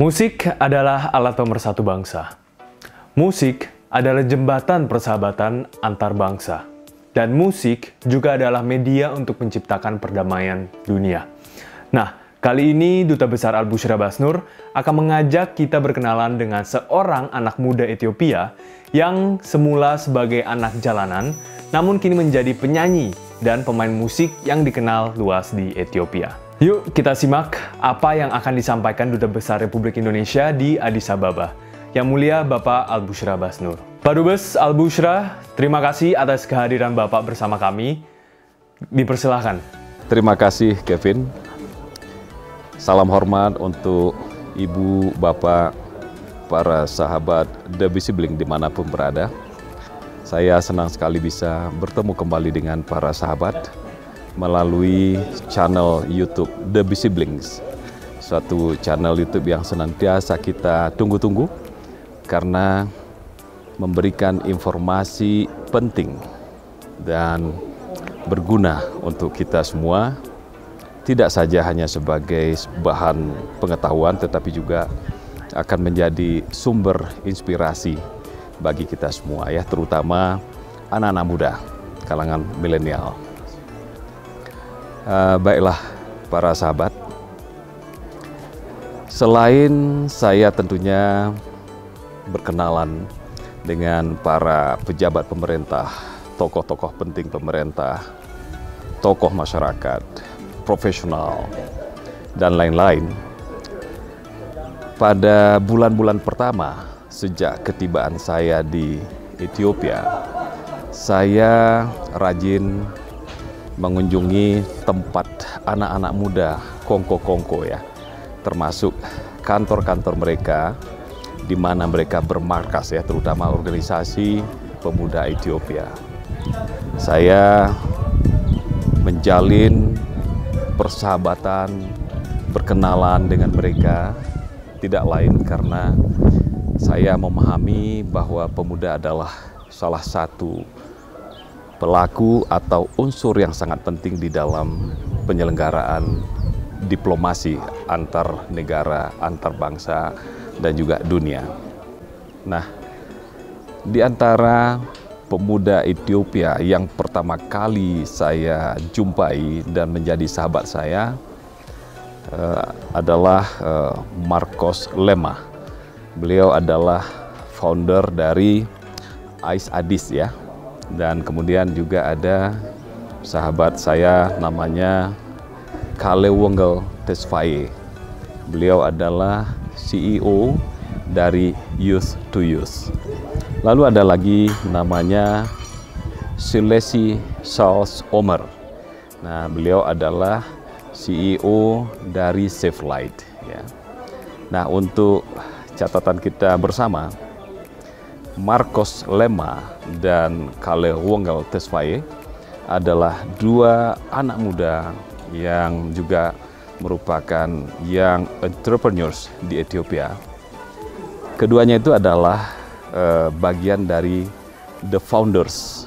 Musik adalah alat pemersatu bangsa. Musik adalah jembatan persahabatan antar bangsa. Dan musik juga adalah media untuk menciptakan perdamaian dunia. Nah, kali ini Duta Besar Al-Bushra Basnur akan mengajak kita berkenalan dengan seorang anak muda Ethiopia yang semula sebagai anak jalanan, namun kini menjadi penyanyi dan pemain musik yang dikenal luas di Ethiopia. Yuk kita simak apa yang akan disampaikan Duta Besar Republik Indonesia di Addis Ababa, Yang Mulia Bapak Al-Bushra Basnur. Pak Dubes Al-Bushra, terima kasih atas kehadiran Bapak bersama kami. Dipersilahkan. Terima kasih Kevin. Salam hormat untuk Ibu, Bapak, para sahabat The Sibling dimanapun berada. Saya senang sekali bisa bertemu kembali dengan para sahabat melalui channel YouTube The Siblings. Suatu channel YouTube yang senantiasa kita tunggu-tunggu karena memberikan informasi penting dan berguna untuk kita semua, tidak saja hanya sebagai bahan pengetahuan tetapi juga akan menjadi sumber inspirasi bagi kita semua ya, terutama anak-anak muda kalangan milenial. Baiklah para sahabat, selain saya tentunya berkenalan dengan para pejabat pemerintah, tokoh-tokoh penting pemerintah, tokoh masyarakat, profesional, dan lain-lain. Pada bulan-bulan pertama sejak ketibaan saya di Ethiopia, saya rajin mengunjungi tempat anak-anak muda, kongko-kongko ya, termasuk kantor-kantor mereka di mana mereka bermarkas ya, terutama organisasi pemuda Ethiopia. Saya menjalin persahabatan, berkenalan dengan mereka, tidak lain karena saya memahami bahwa pemuda adalah salah satu pelaku atau unsur yang sangat penting di dalam penyelenggaraan diplomasi antar negara, antar bangsa, dan juga dunia. Nah, di antara pemuda Ethiopia yang pertama kali saya jumpai dan menjadi sahabat saya adalah Marcos Lemah. Beliau adalah founder dari Ais Addis ya. Dan kemudian juga ada sahabat saya namanya Kalewonggel Tesfaye. Beliau adalah CEO dari Youth to Youth. Lalu ada lagi namanya Silesi Charles Omer. Nah, beliau adalah CEO dari Save Light. Ya. Nah, untuk catatan kita bersama, Marcos Lemah dan Kalewonggel Tesfaye adalah dua anak muda yang juga merupakan young entrepreneurs di Ethiopia. Keduanya itu adalah bagian dari the founders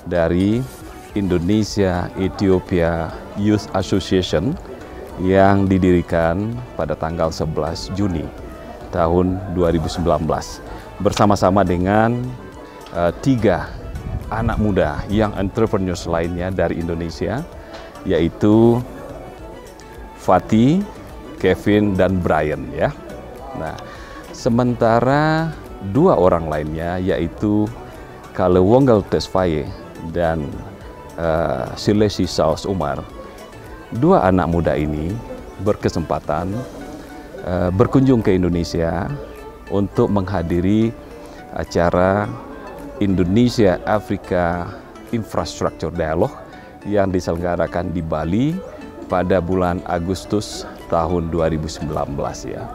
dari Indonesia Ethiopia Youth Association yang didirikan pada tanggal 11 Juni tahun 2019 bersama-sama dengan tiga anak muda young entrepreneurs lainnya dari Indonesia, yaitu Fatih, Kevin, dan Brian ya. Nah, sementara dua orang lainnya yaitu Kalewonggel Tesfaye dan Silesi Charles Omer, dua anak muda ini berkesempatan berkunjung ke Indonesia untuk menghadiri acara Indonesia Africa Infrastructure Dialogue yang diselenggarakan di Bali pada bulan Agustus tahun 2019 ya.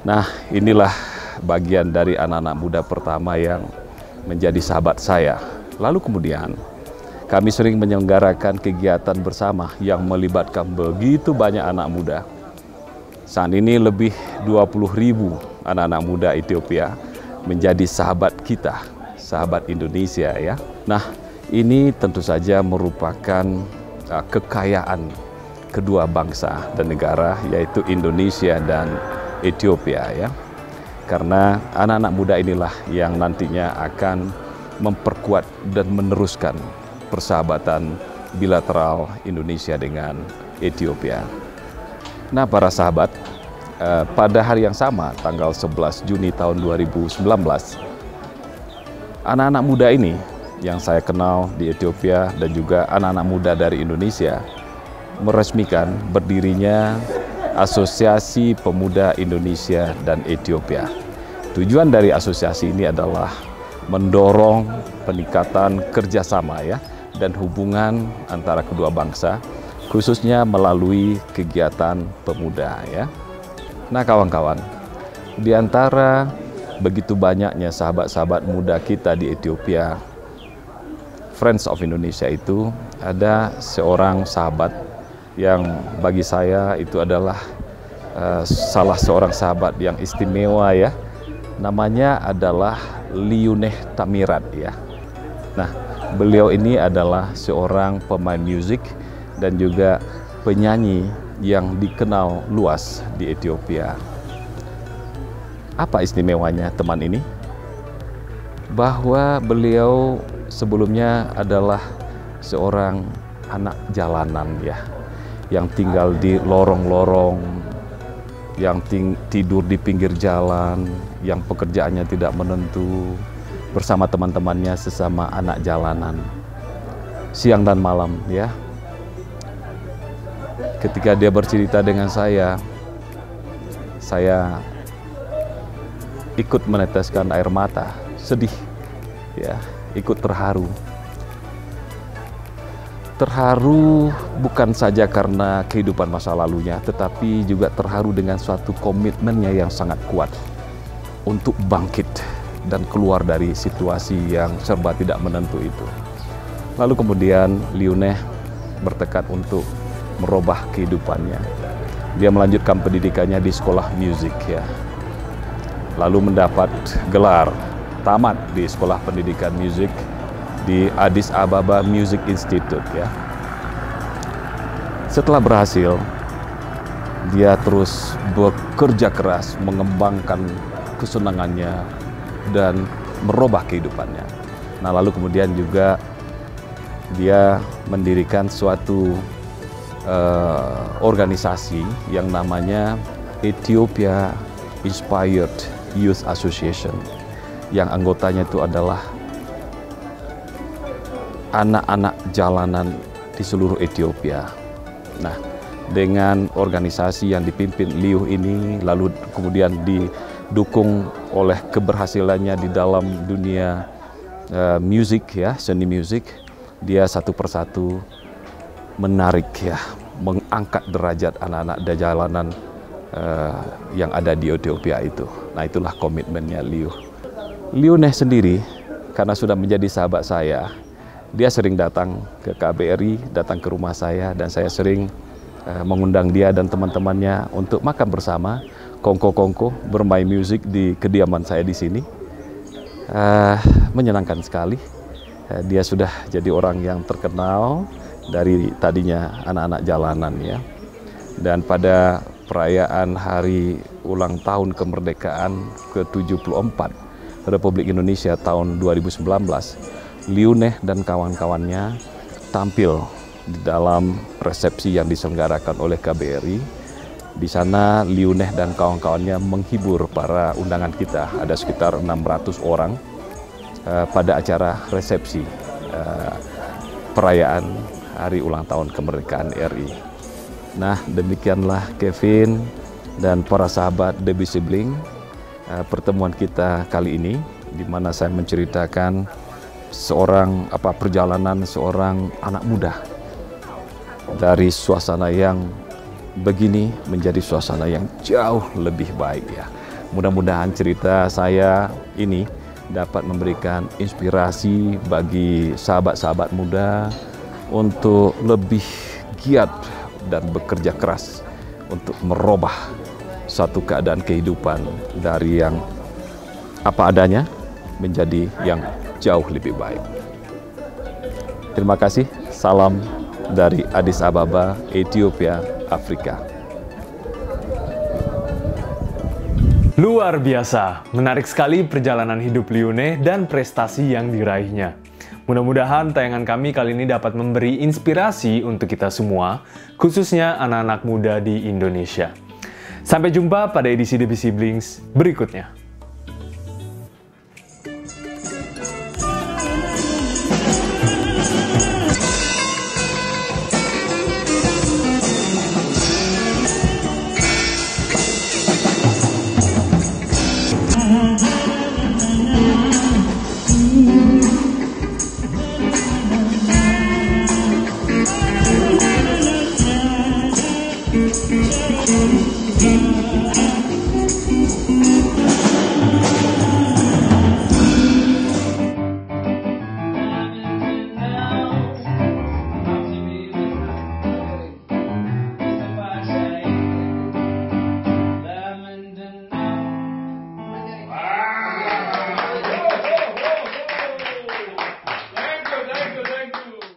Nah, inilah bagian dari anak-anak muda pertama yang menjadi sahabat saya. Lalu kemudian kami sering menyelenggarakan kegiatan bersama yang melibatkan begitu banyak anak muda. Saat ini lebih 20.000 anak-anak muda Ethiopia menjadi sahabat kita, sahabat Indonesia ya. Nah, ini tentu saja merupakan kekayaan kedua bangsa dan negara, yaitu Indonesia dan Ethiopia ya. Karena anak-anak muda inilah yang nantinya akan memperkuat dan meneruskan persahabatan bilateral Indonesia dengan Ethiopia. Nah, para sahabat, pada hari yang sama, tanggal 11 Juni tahun 2019, anak-anak muda ini yang saya kenal di Ethiopia dan juga anak-anak muda dari Indonesia meresmikan berdirinya Asosiasi Pemuda Indonesia dan Ethiopia. Tujuan dari asosiasi ini adalah mendorong peningkatan kerjasama ya dan hubungan antara kedua bangsa, khususnya melalui kegiatan pemuda ya. Nah kawan-kawan, di antara begitu banyaknya sahabat-sahabat muda kita di Ethiopia, Friends of Indonesia itu ada seorang sahabat yang bagi saya itu adalah salah seorang sahabat yang istimewa ya. Namanya adalah Liuneh Tamirat ya. Nah, beliau ini adalah seorang pemain musik dan juga penyanyi yang dikenal luas di Ethiopia. Apa istimewanya teman ini? Bahwa beliau sebelumnya adalah seorang anak jalanan ya, yang tinggal di lorong-lorong, yang tidur di pinggir jalan, yang pekerjaannya tidak menentu, bersama teman-temannya sesama anak jalanan, siang dan malam ya. Ketika dia bercerita dengan saya ikut meneteskan air mata, sedih ya, ikut terharu. Terharu bukan saja karena kehidupan masa lalunya, tetapi juga terharu dengan suatu komitmennya yang sangat kuat untuk bangkit dan keluar dari situasi yang serba tidak menentu itu. Lalu kemudian Liuneh bertekad untuk merubah kehidupannya. Dia melanjutkan pendidikannya di sekolah musik ya. Lalu mendapat gelar tamat di sekolah pendidikan musik di Addis Ababa Music Institute ya. Setelah berhasil, dia terus bekerja keras mengembangkan kesenangannya dan merubah kehidupannya. Nah, lalu kemudian juga dia mendirikan suatu organisasi yang namanya Ethiopia Inspired Youth Association, yang anggotanya itu adalah anak-anak jalanan di seluruh Ethiopia. Nah, dengan organisasi yang dipimpin Liu ini, lalu kemudian didukung oleh keberhasilannya di dalam dunia musik ya, seni musik, dia satu persatu menarik ya, mengangkat derajat anak-anak jalanan yang ada di Ethiopia itu. Nah, itulah komitmennya Liu. Liuneh sendiri, karena sudah menjadi sahabat saya, dia sering datang ke KBRI, datang ke rumah saya, dan saya sering mengundang dia dan teman-temannya untuk makan bersama, kongko-kongko, bermain musik di kediaman saya di sini. Menyenangkan sekali. Dia sudah jadi orang yang terkenal dari tadinya anak-anak jalanan ya. Dan pada perayaan hari ulang tahun kemerdekaan ke-74 Republik Indonesia tahun 2019, Liuneh dan kawan-kawannya tampil di dalam resepsi yang diselenggarakan oleh KBRI. Di sana Liuneh dan kawan-kawannya menghibur para undangan kita, ada sekitar 600 orang pada acara resepsi perayaan hari ulang tahun kemerdekaan RI. Nah, demikianlah Kevin dan para sahabat Debbie Sibling, pertemuan kita kali ini, di mana saya menceritakan perjalanan seorang anak muda dari suasana yang begini menjadi suasana yang jauh lebih baik ya. Mudah-mudahan cerita saya ini dapat memberikan inspirasi bagi sahabat-sahabat muda untuk lebih giat dan bekerja keras untuk merubah satu keadaan kehidupan dari yang apa adanya menjadi yang jauh lebih baik. Terima kasih. Salam dari Addis Ababa, Ethiopia, Afrika. Luar biasa, menarik sekali perjalanan hidup Liune dan prestasi yang diraihnya. Mudah-mudahan tayangan kami kali ini dapat memberi inspirasi untuk kita semua, khususnya anak-anak muda di Indonesia. Sampai jumpa pada edisi The Siblings berikutnya.